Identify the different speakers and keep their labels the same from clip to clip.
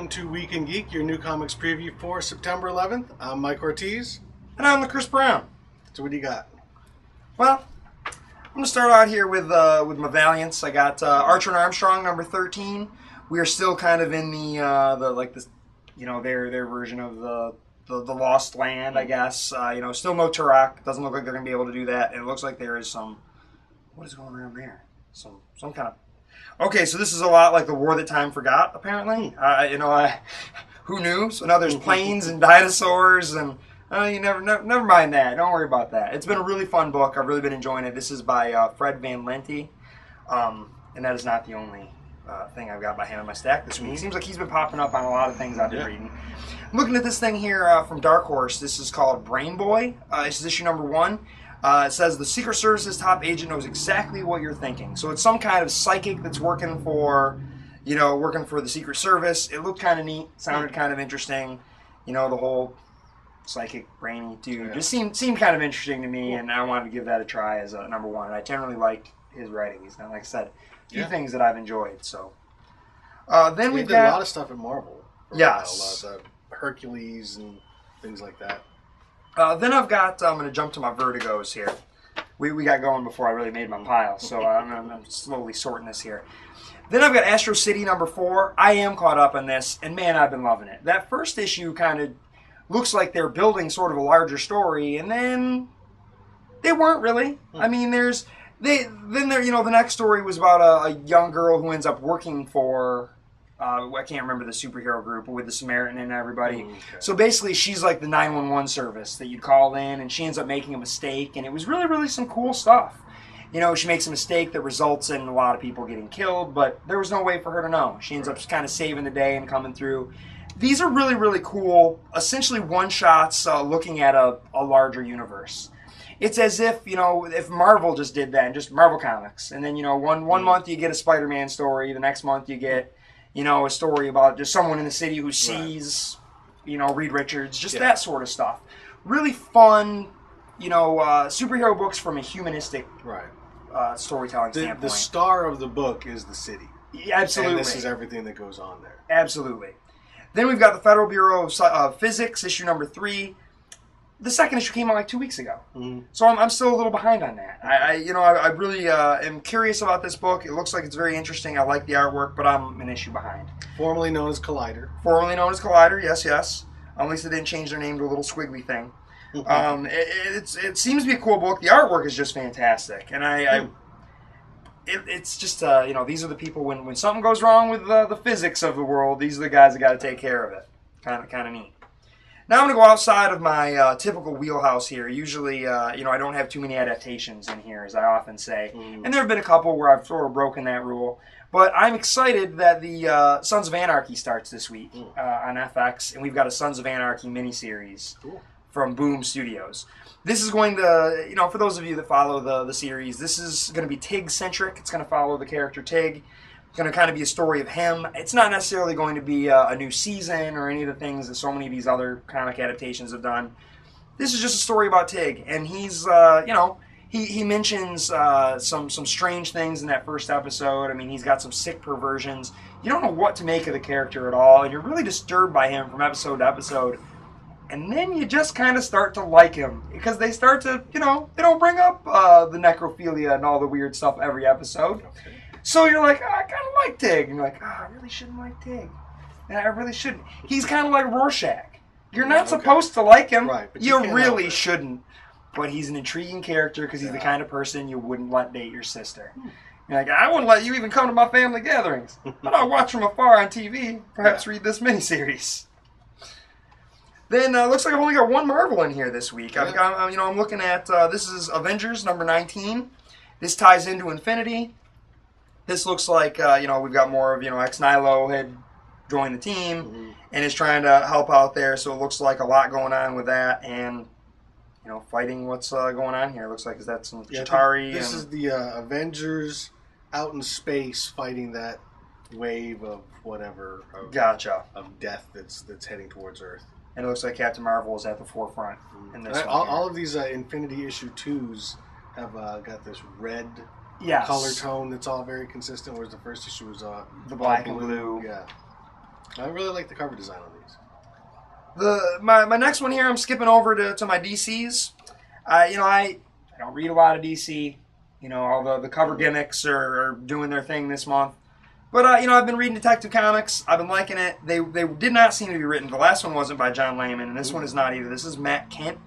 Speaker 1: welcome to Week and Geek, your new comics preview for September 11th. I'm Mike Ortiz.
Speaker 2: And I'm the Chris Brown.
Speaker 1: So what do you got?
Speaker 2: Well, I'm going to start out here with my Valiants. I got Archer and Armstrong, number 13. We are still kind of in their version of the Lost Land, I guess. Still no Turok. Doesn't look like they're going to be able to do that. And it looks like there is some... What is going on there? Some kind of... Okay, so this is a lot like the War That Time Forgot, apparently. Who knew? So now there's planes and dinosaurs, and never mind that. Don't worry about that. It's been a really fun book. I've really been enjoying it. This is by Fred Van Lente, and that is not the only thing I've got by him in my stack this week. It seems like he's been popping up on a lot of things I've been reading. I'm looking at this thing here from Dark Horse. This is called Brain Boy. This is issue number 1. It says the Secret Service's top agent knows exactly what you're thinking. So it's some kind of psychic that's working for the Secret Service. It looked kind of neat, sounded kind of interesting. The whole psychic brainy dude just seemed kind of interesting to me, and I wanted to give that a try as a number 1. And I generally like his writing. He's done, like I said, a few things that I've enjoyed. So then we got
Speaker 1: a lot of stuff in Marvel.
Speaker 2: Yes,
Speaker 1: a lot of Hercules and things like that.
Speaker 2: Then I'm going to jump to my Vertigos here. We got going before I really made my pile, so I'm slowly sorting this here. Then I've got Astro City number 4. I am caught up on this, and man, I've been loving it. That first issue kind of looks like they're building sort of a larger story, and then they weren't really. I mean, the next story was about a young girl who ends up working for... I can't remember the superhero group with the Samaritan and everybody. Okay. So basically, she's like the 911 service that you'd call in, and she ends up making a mistake, and it was really, really some cool stuff. She makes a mistake that results in a lot of people getting killed, but there was no way for her to know. She ends up kind of saving the day and coming through. These are really, really cool, essentially one-shots looking at a larger universe. It's as if, if Marvel just did that, and just Marvel Comics, and then, one month you get a Spider-Man story, the next month you get... a story about just someone in the city who sees, Reed Richards, just that sort of stuff. Really fun, superhero books from a humanistic storytelling standpoint.
Speaker 1: The star of the book is the city.
Speaker 2: Yeah, absolutely.
Speaker 1: And this is everything that goes on there.
Speaker 2: Absolutely. Then we've got the Federal Bureau of Physics, issue number 3. The second issue came out like 2 weeks ago. Mm-hmm. So I'm still a little behind on that. I really am curious about this book. It looks like it's very interesting. I like the artwork, but I'm an issue behind.
Speaker 1: Formerly known as Collider.
Speaker 2: Yes. At least they didn't change their name to a little squiggly thing. It seems to be a cool book. The artwork is just fantastic. And it's just, these are the people, when something goes wrong with the physics of the world, these are the guys that got to take care of it. Kind of neat. Now I'm going to go outside of my typical wheelhouse here. Usually, I don't have too many adaptations in here, as I often say. And there have been a couple where I've sort of broken that rule. But I'm excited that the Sons of Anarchy starts this week on FX. And we've got a Sons of Anarchy miniseries from Boom Studios. This is going to, for those of you that follow the series, this is going to be Tig-centric. It's going to follow the character Tig. It's going to kind of be a story of him. It's not necessarily going to be a new season or any of the things that so many of these other comic adaptations have done. This is just a story about Tig, and he's, he mentions some strange things in that first episode. I mean, he's got some sick perversions. You don't know what to make of the character at all, and you're really disturbed by him from episode to episode. And then you just kind of start to like him, because they start to, they don't bring up the necrophilia and all the weird stuff every episode. Okay. So you're like, I kind of like Tig. And you're like, I really shouldn't like Tig. And I really shouldn't. He's kind of like Rorschach. You're not supposed to like him.
Speaker 1: Right, but
Speaker 2: you really shouldn't. But he's an intriguing character because he's the kind of person you wouldn't let date your sister. You're like, I wouldn't let you even come to my family gatherings. But I'll watch from afar on TV. Perhaps read this miniseries. Then looks like I've only got one Marvel in here this week. I've got, I'm looking at, this is Avengers number 19. This ties into Infinity. This looks like, we've got more of, Ex-Nihilo had joined the team and is trying to help out there. So it looks like a lot going on with that and, fighting what's going on here. It looks like, is that some Chitauri?
Speaker 1: This is the Avengers out in space fighting that wave of whatever. Of death that's heading towards Earth.
Speaker 2: And it looks like Captain Marvel is at the forefront in this one.
Speaker 1: All of these Infinity issue 2s have got this red color tone that's all very consistent, whereas the first issue was
Speaker 2: the black and blue.
Speaker 1: Yeah. I really like the cover design on these.
Speaker 2: My next one here, I'm skipping over to my DCs. I don't read a lot of DC. All the cover gimmicks are doing their thing this month. But, I've been reading Detective Comics. I've been liking it. They did not seem to be written. The last one wasn't by John Layman, and this one is not either. This is Matt Kent.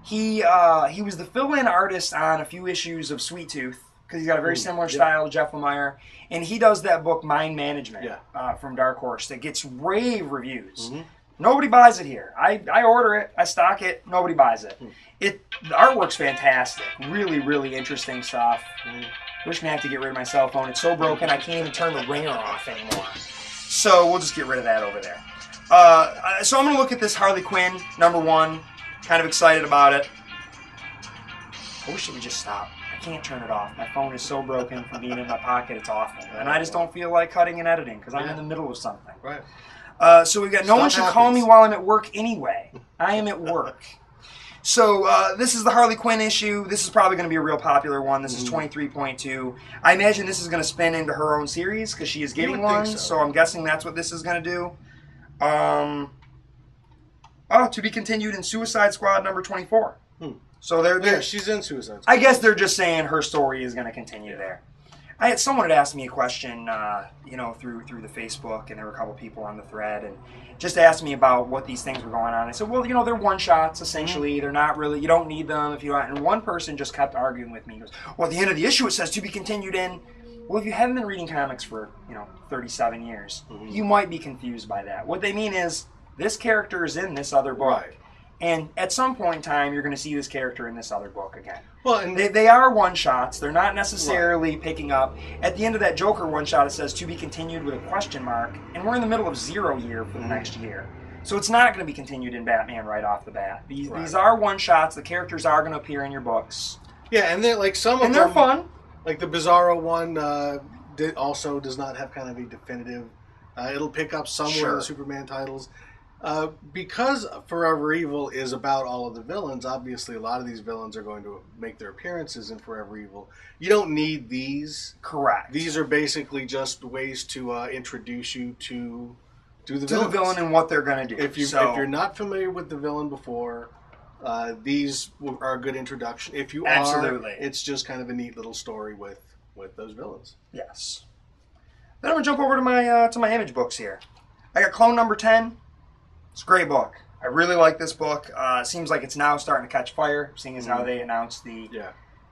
Speaker 2: He was the fill-in artist on a few issues of Sweet Tooth, because he's got a very similar style to Jeff Lemire. And he does that book, Mind Management, from Dark Horse, that gets rave reviews. Mm-hmm. Nobody buys it here. I order it. I stock it. Nobody buys it. The artwork's fantastic. Really, really interesting stuff. Wish me I have to get rid of my cell phone. It's so broken I can't even turn the ringer off anymore. So we'll just get rid of that over there. So I'm going to look at this Harley Quinn, #1. Kind of excited about it. I wish it would just stop. I can't turn it off. My phone is so broken from being in my pocket. It's awful. And I just don't feel like cutting and editing because I'm in the middle of something.
Speaker 1: Right.
Speaker 2: So we've got No One Should Call Me While I'm at Work Anyway. I am at work. So this is the Harley Quinn issue. This is probably going to be a real popular one. This is 23.2. I imagine this is going to spin into her own series because she is getting one. So I'm guessing that's what this is going to do. To be continued in Suicide Squad -- 24. So
Speaker 1: she's in Suicide Squad.
Speaker 2: I guess they're just saying her story is going to continue there. Someone had asked me a question, through the Facebook, and there were a couple people on the thread, and just asked me about what these things were going on. I said, well, they're one-shots, essentially. They're not really, you don't need them if you want. And one person just kept arguing with me. He goes, well, at the end of the issue, it says to be continued in. Well, if you haven't been reading comics for, 37 years, you might be confused by that. What they mean is, this character is in this other book. Right. And at some point in time, you're going to see this character in this other book again. Well, and they are one-shots. They're not necessarily picking up. At the end of that Joker one-shot, it says, to be continued with a question mark. And we're in the middle of 0 year for the next year. So it's not going to be continued in Batman right off the bat. These are one-shots. The characters are going to appear in your books.
Speaker 1: Yeah, and they're like some of them.
Speaker 2: And they're fun.
Speaker 1: Like the Bizarro one also does not have kind of a definitive. It'll pick up somewhere in the Superman titles. Because Forever Evil is about all of the villains, obviously a lot of these villains are going to make their appearances in Forever Evil. You don't need these.
Speaker 2: Correct.
Speaker 1: These are basically just ways to introduce you to the
Speaker 2: villain and what they're going to do.
Speaker 1: If you're not familiar with the villain before, these are a good introduction. If you are, it's just kind of a neat little story with those villains.
Speaker 2: Yes. Then I'm going to jump over to my image books here. I got Clone #10. It's a great book. I really like this book. It seems like it's now starting to catch fire, seeing as how they announced the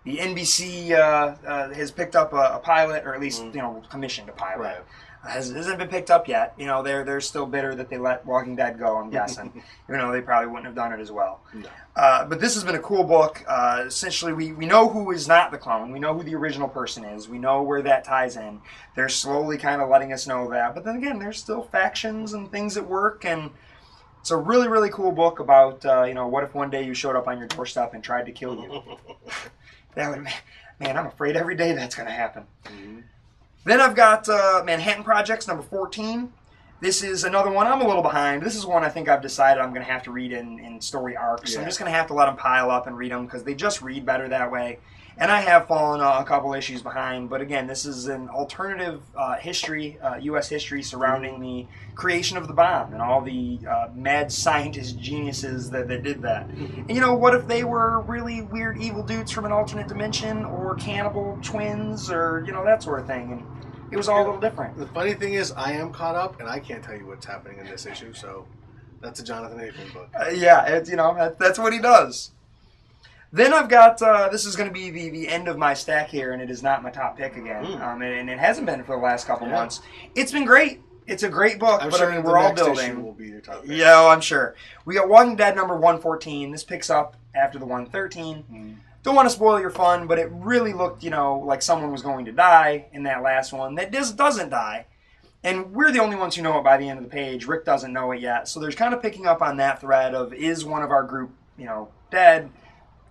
Speaker 2: NBC has picked up a pilot, or at least commissioned a pilot.
Speaker 1: Right.
Speaker 2: Hasn't been picked up yet. They're still bitter that they let Walking Dead go, I'm guessing. They probably wouldn't have done it as well. No. But this has been a cool book. Essentially, we know who is not the clone. We know who the original person is. We know where that ties in. They're slowly kind of letting us know that. But then again, there's still factions and things at work, and it's a really, really cool book about, what if one day you showed up on your doorstep and tried to kill you? Man, I'm afraid every day that's going to happen. Mm-hmm. Then I've got Manhattan Projects #14. This is another one I'm a little behind. This is one I think I've decided I'm going to have to read in story arcs. Yeah. I'm just going to have to let them pile up and read them because they just read better that way. And I have fallen a couple issues behind. But again, this is an alternative history, U.S. history surrounding the creation of the bomb and all the mad scientist geniuses that did that. And what if they were really weird evil dudes from an alternate dimension or cannibal twins or, that sort of thing. And it was all a little different.
Speaker 1: The funny thing is I am caught up and I can't tell you what's happening in this issue. So that's a Jonathan Hickman book.
Speaker 2: That's what he does. Then I've got, this is going to be the end of my stack here, and it is not my top pick again. And it hasn't been for the last couple months. It's been great. It's a great book, we're all building.
Speaker 1: Will be your top pick.
Speaker 2: Yeah, I'm sure. We got Walking Dead #114. This picks up after the 113. Don't want to spoil your fun, but it really looked, like someone was going to die in that last one. That doesn't die. And we're the only ones who know it by the end of the page. Rick doesn't know it yet. So there's kind of picking up on that thread of, is one of our group, dead?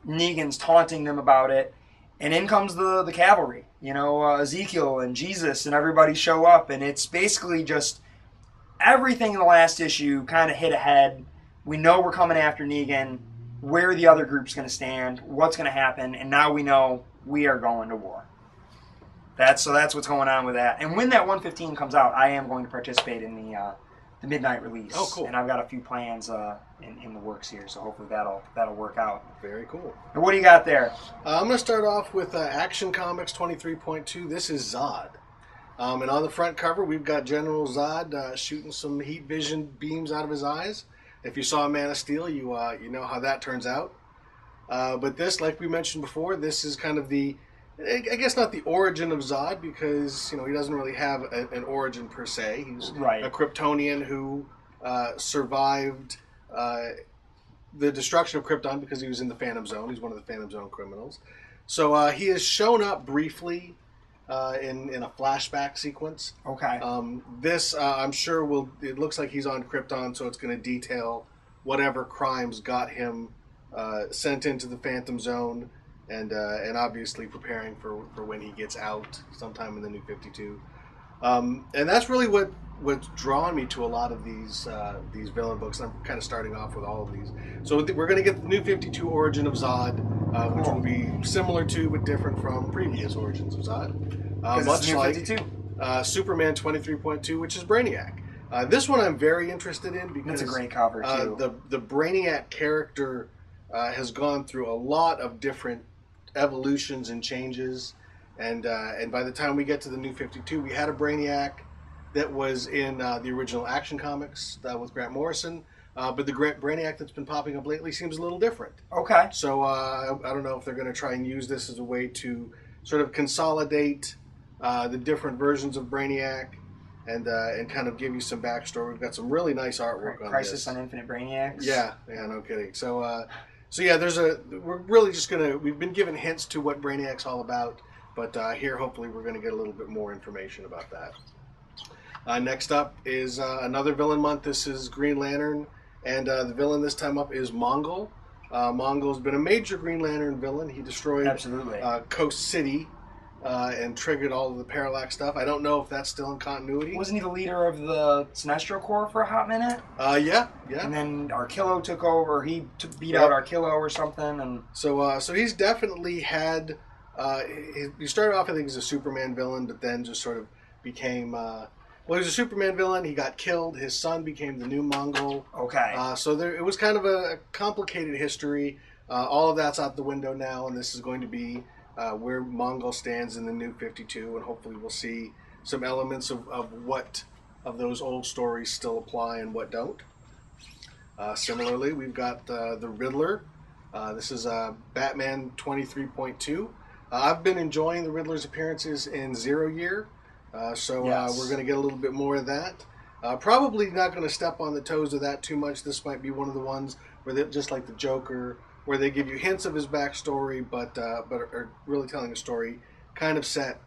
Speaker 2: Negan's taunting them about it, and in comes the cavalry. Ezekiel and Jesus and everybody show up, and it's basically just everything in the last issue kind of hit ahead. We know we're coming after Negan, where the other group's going to stand, what's going to happen, and now we know we are going to war. That's what's going on with that. And when that 115 comes out, I am going to participate in the midnight release.
Speaker 1: Oh, cool.
Speaker 2: And I've got a few plans in the works here, so hopefully that'll work out.
Speaker 1: Very cool.
Speaker 2: And what do you got there?
Speaker 1: I'm going to start off with Action Comics 23.2. This is Zod. And on the front cover, we've got General Zod shooting some heat vision beams out of his eyes. If you saw Man of Steel, you know how that turns out. But this, like we mentioned before, this is kind of I guess not the origin of Zod, because he doesn't really have an origin per se. He's a Kryptonian who survived the destruction of Krypton because he was in the Phantom Zone. He's one of the Phantom Zone criminals. So he has shown up briefly in a flashback sequence.
Speaker 2: Okay.
Speaker 1: This, I'm sure, it looks like he's on Krypton, so it's going to detail whatever crimes got him sent into the Phantom Zone, and obviously preparing for when he gets out sometime in the New 52. And that's really what's drawn me to a lot of these villain books. And I'm kind of starting off with all of these. So we're going to get the New 52 origin of Zod, which will be similar to but different from previous origins of Zod. Much like Superman 23.2, which is Brainiac. This one I'm very interested in because
Speaker 2: that's a great cover too.
Speaker 1: The Brainiac character has gone through a lot of different evolutions and changes, and by the time we get to the New 52, we had a Brainiac that was in the original Action Comics with Grant Morrison, but the Brainiac that's been popping up lately seems a little different.
Speaker 2: Okay.
Speaker 1: So I don't know if they're going to try and use this as a way to sort of consolidate the different versions of Brainiac and kind of give you some backstory. We've got some really nice artwork on this.
Speaker 2: Crisis on Infinite Brainiacs.
Speaker 1: Yeah, no kidding. So yeah, we're really just we've been given hints to what Brainiac's all about, but here hopefully we're going to get a little bit more information about that. Next up is another villain month. This is Green Lantern, and the villain this time up is Mongol. Mongol's been a major Green Lantern villain. He destroyed Coast City and triggered all of the Parallax stuff. I don't know if that's still in continuity.
Speaker 2: Wasn't he the leader of the Sinestro Corps for a hot minute?
Speaker 1: Yeah.
Speaker 2: And then Arkillo took over. He beat out Arkillo or something. And
Speaker 1: so he's definitely had. He started off, I think, as a Superman villain, but then just sort of became. He was a Superman villain. He got killed. His son became the new Mongol.
Speaker 2: Okay.
Speaker 1: So it was kind of a complicated history. All of that's out the window now, and this is going to be where Mongol stands in the New 52, and hopefully we'll see some elements of what of those old stories still apply and what don't. Similarly, we've got the Riddler. This is Batman 23.2. I've been enjoying the Riddler's appearances in Zero Year, so we're going to get a little bit more of that. Probably not going to step on the toes of that too much. This might be one of the ones where they, just like the Joker, where they give you hints of his backstory, but are really telling a story kind of set.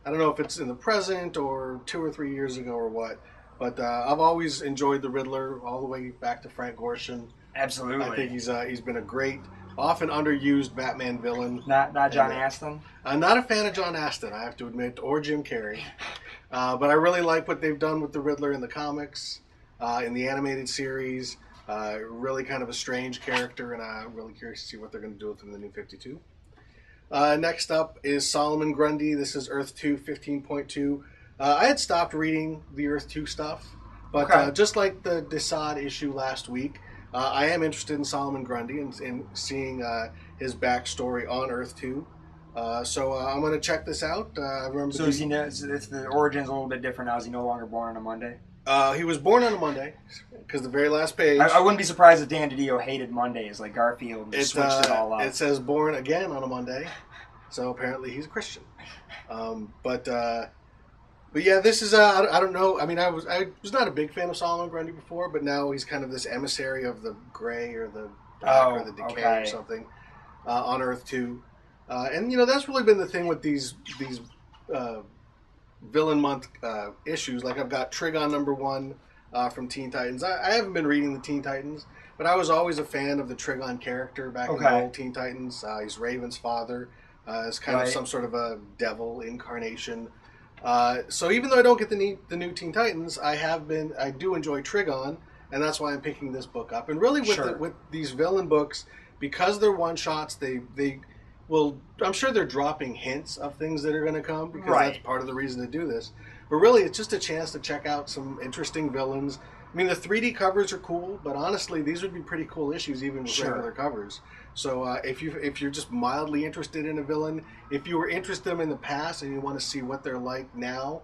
Speaker 1: I don't know if it's in the present or 2 or 3 years ago or what, but I've always enjoyed the Riddler all the way back to Frank Gorshin.
Speaker 2: Absolutely.
Speaker 1: I think he's been a great, often underused Batman villain.
Speaker 2: Not John Astin?
Speaker 1: I'm not a fan of John Astin, I have to admit, or Jim Carrey. But I really like what they've done with the Riddler in the comics, in the animated series. Really kind of a strange character, and I'm really curious to see what they're going to do with him in the New 52. Next up is Solomon Grundy. This is Earth 2 15.2. I had stopped reading the Earth 2 stuff, but just like the Desaad issue last week, I am interested in Solomon Grundy and in seeing his backstory on Earth 2. So I'm going to check this out. I remember.
Speaker 2: So if the origin's a little bit different now, is he no longer born on a Monday?
Speaker 1: He was born on a Monday, because the very last page...
Speaker 2: I wouldn't be surprised if Dan DiDio hated Mondays like Garfield and just switched it all up.
Speaker 1: It says born again on a Monday, so apparently he's a Christian. But yeah, this is... I don't know. I mean, I was not a big fan of Solomon Grundy before, but now he's kind of this emissary of the gray or the black or the decay or something on Earth 2. And, that's really been the thing with these Villain Month issues. Like, I've got Trigon #1 from Teen Titans. I haven't been reading the Teen Titans, but I was always a fan of the Trigon character back in the old Teen Titans. He's Raven's father. Is kind of some sort of a devil incarnation. So even though I don't get the new Teen Titans, I do enjoy Trigon, and that's why I'm picking this book up. And really with these villain books, because they're one-shots, they well, I'm sure they're dropping hints of things that are going to come, because that's part of the reason to do this. But really, it's just a chance to check out some interesting villains. I mean, the 3D covers are cool, but honestly, these would be pretty cool issues even with regular covers. So if you're just mildly interested in a villain, if you were interested in them in the past and you want to see what they're like now,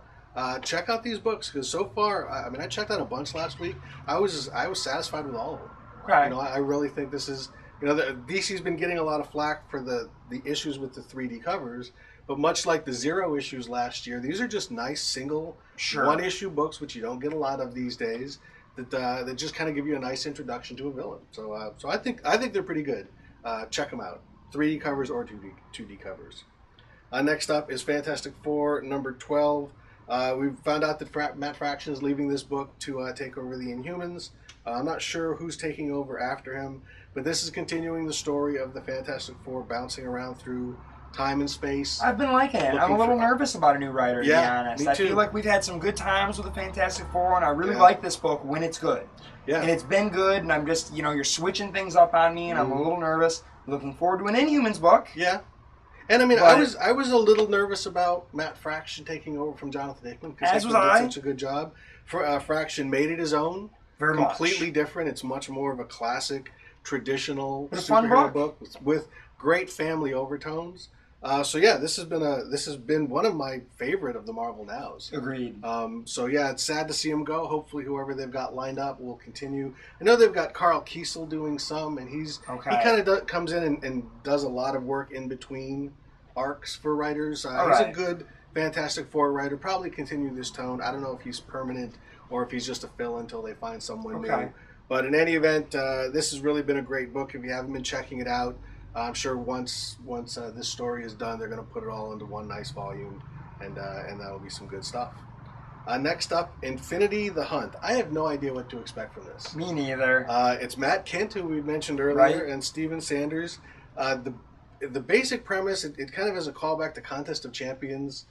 Speaker 1: check out these books because so far, I mean, I checked out a bunch last week. I was satisfied with all of them.
Speaker 2: Okay.
Speaker 1: You know, I really think this is, you know, DC's been getting a lot of flack for the issues with the 3D covers, but much like the Zero issues last year, these are just nice single one issue books, which you don't get a lot of these days. That just kind of give you a nice introduction to a villain. So I think they're pretty good. Check them out. 3D covers or 2D covers. Next up is Fantastic Four number 12. We found out that Matt Fraction is leaving this book to take over the Inhumans. I'm not sure who's taking over after him, but this is continuing the story of the Fantastic Four bouncing around through time and space.
Speaker 2: I've been liking it. I'm a little nervous about a new writer, to be honest.
Speaker 1: Me too.
Speaker 2: I feel like we've had some good times with the Fantastic Four, and I really like this book when it's good.
Speaker 1: Yeah.
Speaker 2: And it's been good, and I'm just, you're switching things up on me, and I'm a little nervous. Looking forward to an Inhumans book.
Speaker 1: Yeah. And I mean, I was a little nervous about Matt Fraction taking over from Jonathan Hickman because Hickman did such a good job. Fraction made it his own.
Speaker 2: Very
Speaker 1: completely
Speaker 2: much.
Speaker 1: Different. It's much more of a classic, traditional superhero book with great family overtones. So yeah, this has been one of my favorite of the Marvel Nows.
Speaker 2: Agreed.
Speaker 1: So yeah, it's sad to see him go. Hopefully, whoever they've got lined up will continue. I know they've got Carl Kiesel doing some, and he kind of comes in and does a lot of work in between arcs for writers. He's a good Fantastic Four writer. Probably continue this tone. I don't know if he's permanent or if he's just a fill until they find someone new. But in any event, this has really been a great book. If you haven't been checking it out, I'm sure once this story is done, they're going to put it all into one nice volume, and that'll be some good stuff. Next up, Infinity: The Hunt. I have no idea what to expect from this.
Speaker 2: Me neither.
Speaker 1: It's Matt Kent, who we mentioned earlier, and Steven Sanders. The basic premise, it kind of is a callback to Contest of Champions,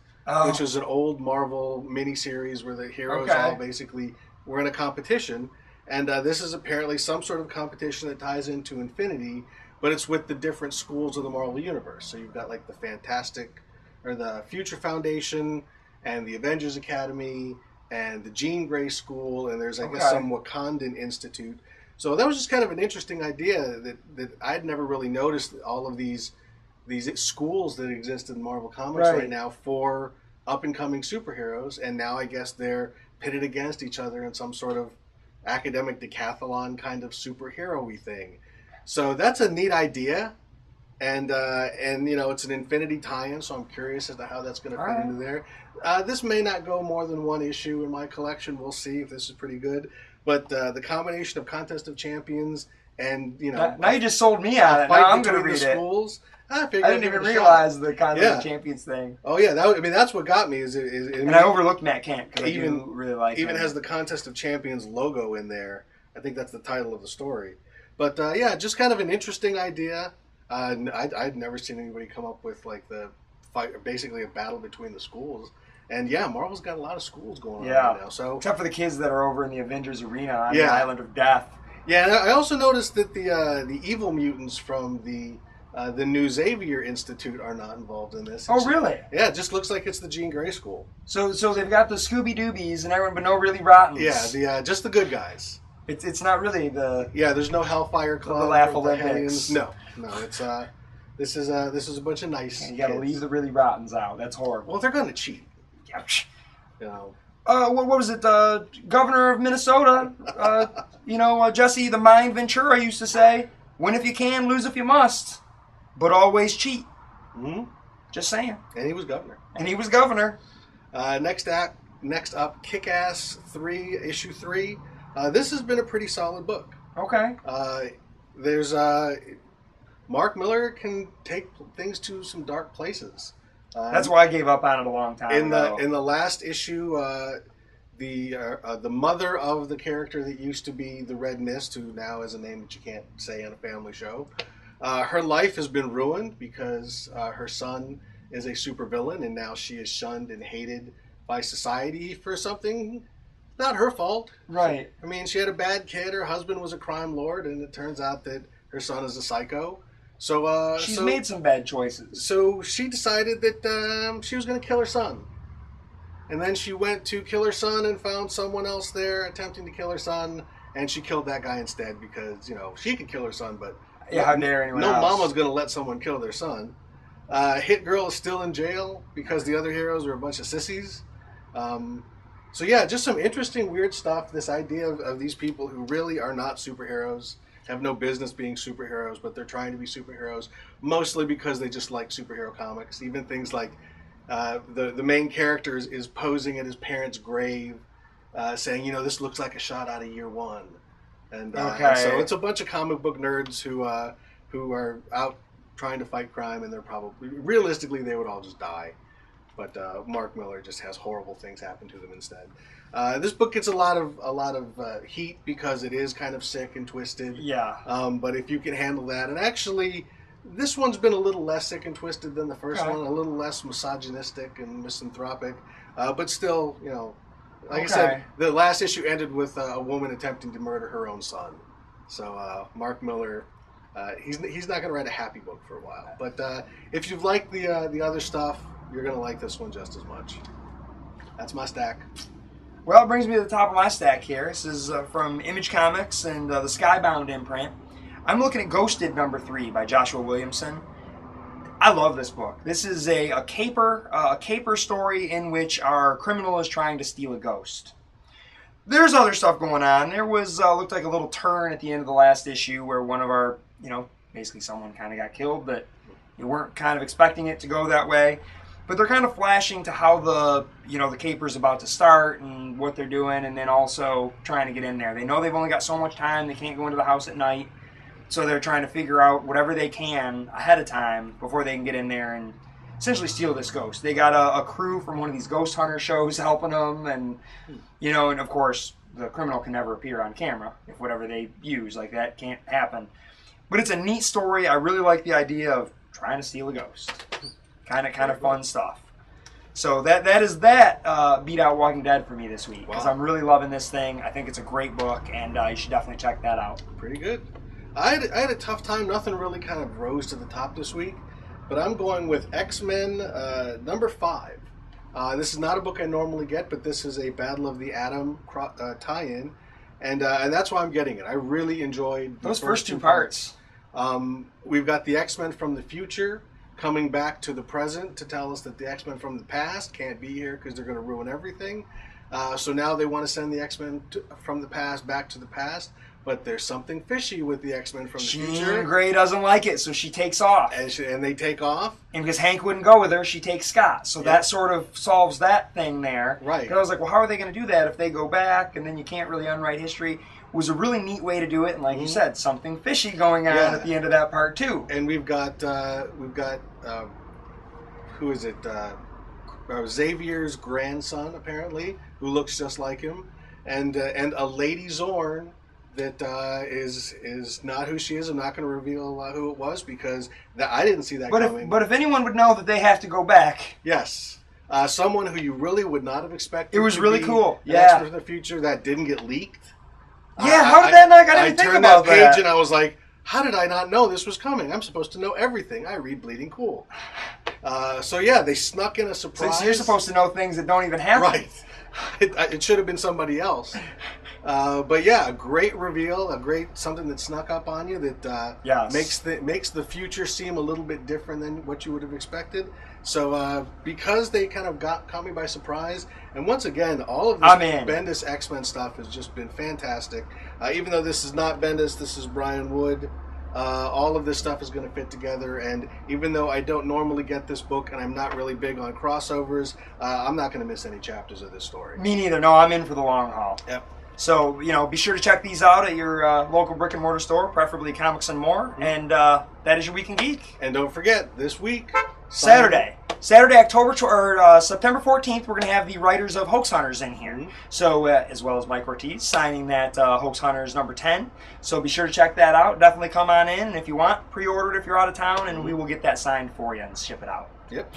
Speaker 1: which was an old Marvel miniseries where the heroes all basically were in a competition. And this is apparently some sort of competition that ties into Infinity, but it's with the different schools of the Marvel Universe. So you've got like the Future Foundation, and the Avengers Academy, and the Jean Grey School, and there's, I guess, some Wakandan Institute. So that was just kind of an interesting idea that I'd never really noticed all of these schools that exist in Marvel Comics right now for up-and-coming superheroes, and now I guess they're pitted against each other in some sort of academic decathlon kind of superhero-y thing. So that's a neat idea, and it's an Infinity tie-in, so I'm curious as to how that's going to fit into there. This may not go more than one issue in my collection. We'll see if this is pretty good. But the combination of Contest of Champions and
Speaker 2: now you just sold me on it. Now I'm going to read
Speaker 1: schools.
Speaker 2: I didn't even realize the Contest of Champions thing.
Speaker 1: Oh yeah, that's what got me. And
Speaker 2: I overlooked Matt Kent because I do really like him.
Speaker 1: Even has the Contest of Champions logo in there. I think that's the title of the story. But just kind of an interesting idea. I'd never seen anybody come up with like the fight, basically a battle between the schools. And yeah, Marvel's got a lot of schools going on right now. So
Speaker 2: except for the kids that are over in the Avengers Arena on the Island of Death.
Speaker 1: Yeah, and I also noticed that the evil mutants from the New Xavier Institute are not involved in this.
Speaker 2: Really?
Speaker 1: Yeah, it just looks like it's the Jean Grey School.
Speaker 2: So they've got the Scooby Doobies and everyone, but no really rottens.
Speaker 1: Yeah, just the good guys.
Speaker 2: It's not really the
Speaker 1: there's no Hellfire Club.
Speaker 2: The Laugh Olympics.
Speaker 1: No, it's this is a bunch of nice.
Speaker 2: You got to leave the really rottens out. That's horrible.
Speaker 1: Well, they're going to cheat.
Speaker 2: What was it? Governor of Minnesota. Jesse the Mind Ventura used to say, "Win if you can, lose if you must, but always cheat."
Speaker 1: Mm-hmm.
Speaker 2: Just saying.
Speaker 1: And he was governor.
Speaker 2: Next
Speaker 1: up, Kick-Ass 3, issue 3. This has been a pretty solid book.
Speaker 2: Okay.
Speaker 1: There's Mark Miller can take things to some dark places.
Speaker 2: That's why I gave up on it a long time ago.
Speaker 1: In the last issue, the mother of the character that used to be the Red Mist, who now has a name that you can't say on a family show, her life has been ruined because her son is a supervillain, and now she is shunned and hated by society for something not her fault.
Speaker 2: Right.
Speaker 1: I mean, she had a bad kid. Her husband was a crime lord, and it turns out that her son is a psycho. So
Speaker 2: she's made some bad choices.
Speaker 1: So she decided that she was going to kill her son. And then she went to kill her son and found someone else there attempting to kill her son, and she killed that guy instead because, she could kill her son, but
Speaker 2: how dare anyone else?
Speaker 1: No mama's going to let someone kill their son. Hit Girl is still in jail because the other heroes are a bunch of sissies. So yeah, just some interesting, weird stuff. This idea of these people who really are not superheroes, have no business being superheroes, but they're trying to be superheroes, mostly because they just like superhero comics. Even things like the main character is posing at his parents' grave, saying, this looks like a shot out of Year One. And so it's a bunch of comic book nerds who are out trying to fight crime, and they're probably, realistically, they would all just die. But Mark Millar just has horrible things happen to them instead. This book gets a lot of heat because it is kind of sick and twisted.
Speaker 2: Yeah.
Speaker 1: But if you can handle that, and actually, this one's been a little less sick and twisted than the first one, a little less misogynistic and misanthropic, but still, like I said, the last issue ended with a woman attempting to murder her own son. So Mark Millar, he's not going to write a happy book for a while. But if you've liked the other stuff, you're going to like this one just as much. That's my stack.
Speaker 2: Well, it brings me to the top of my stack here. This is from Image Comics and the Skybound imprint. I'm looking at Ghosted #3 by Joshua Williamson. I love this book. This is a caper story in which our criminal is trying to steal a ghost. There's other stuff going on. There was looked like a little turn at the end of the last issue where one of our, basically someone kind of got killed, but you weren't kind of expecting it to go that way. But they're kind of flashing to how the caper's about to start and what they're doing, and then also trying to get in there. They know they've only got so much time. They can't go into the house at night. So they're trying to figure out whatever they can ahead of time before they can get in there and essentially steal this ghost. They got a crew from one of these ghost hunter shows helping them, and and of course the criminal can never appear on camera if whatever they use like that can't happen. But it's a neat story. I really like the idea of trying to steal a ghost. Kind of fun stuff. So that is beat out Walking Dead for me this week because I'm really loving this thing. I think it's a great book, and you should definitely check that out.
Speaker 1: Pretty good. I had a tough time. Nothing really kind of rose to the top this week, but I'm going with X-Men #5. This is not a book I normally get, but this is a Battle of the Atom tie-in, and that's why I'm getting it. I really enjoyed
Speaker 2: those first two parts.
Speaker 1: We've got the X-Men from the future coming back to the present to tell us that the X-Men from the past can't be here because they're going to ruin everything. So now they want to send the X-Men from the past back to the past. But there's something fishy with the X-Men from the future.
Speaker 2: Jean Grey doesn't like it, so she takes off.
Speaker 1: And they take off.
Speaker 2: And because Hank wouldn't go with her, she takes Scott. So that sort of solves that thing there.
Speaker 1: Right.
Speaker 2: Because I was like, well, how are they going to do that if they go back and then you can't really unwrite history? It was a really neat way to do it. And like you said, something fishy going on at the end of that part, too.
Speaker 1: And we've got who is it? Xavier's grandson, apparently, who looks just like him. And a Lady Zorn that is not who she is. I'm not going to reveal who it was because I didn't see that coming.
Speaker 2: But if anyone would know that they have to go back.
Speaker 1: Yes. Someone who you really would not have expected.
Speaker 2: It was really cool.
Speaker 1: X-Men from the future that didn't get leaked.
Speaker 2: Yeah, how did that not? I didn't think about that.
Speaker 1: I turned that page and I was like, how did I not know this was coming? I'm supposed to know everything. I read Bleeding Cool. So yeah, they snuck in a surprise.
Speaker 2: So you're supposed to know things that don't even happen.
Speaker 1: Right. It should have been somebody else. But yeah, a great reveal, something that snuck up on you that makes the future seem a little bit different than what you would have expected. So because they kind of caught me by surprise, and once again, all of this Bendis X-Men stuff has just been fantastic. Even though this is not Bendis, this is Brian Wood. All of this stuff is going to fit together, and even though I don't normally get this book and I'm not really big on crossovers, I'm not going to miss any chapters of this story.
Speaker 2: Me neither. No, I'm in for the long haul.
Speaker 1: Yep.
Speaker 2: So, be sure to check these out at your local brick and mortar store, preferably Comics and More. Mm-hmm. And that is your Week in Geek.
Speaker 1: And don't forget, this week,
Speaker 2: Saturday, September 14th, we're going to have the writers of Hoax Hunters in here. Mm-hmm. So, as well as Mike Ortiz signing that Hoax Hunters #10. So be sure to check that out. Definitely come on in. And if you want, pre-order it if you're out of town, and we will get that signed for you and ship it out.
Speaker 1: Yep.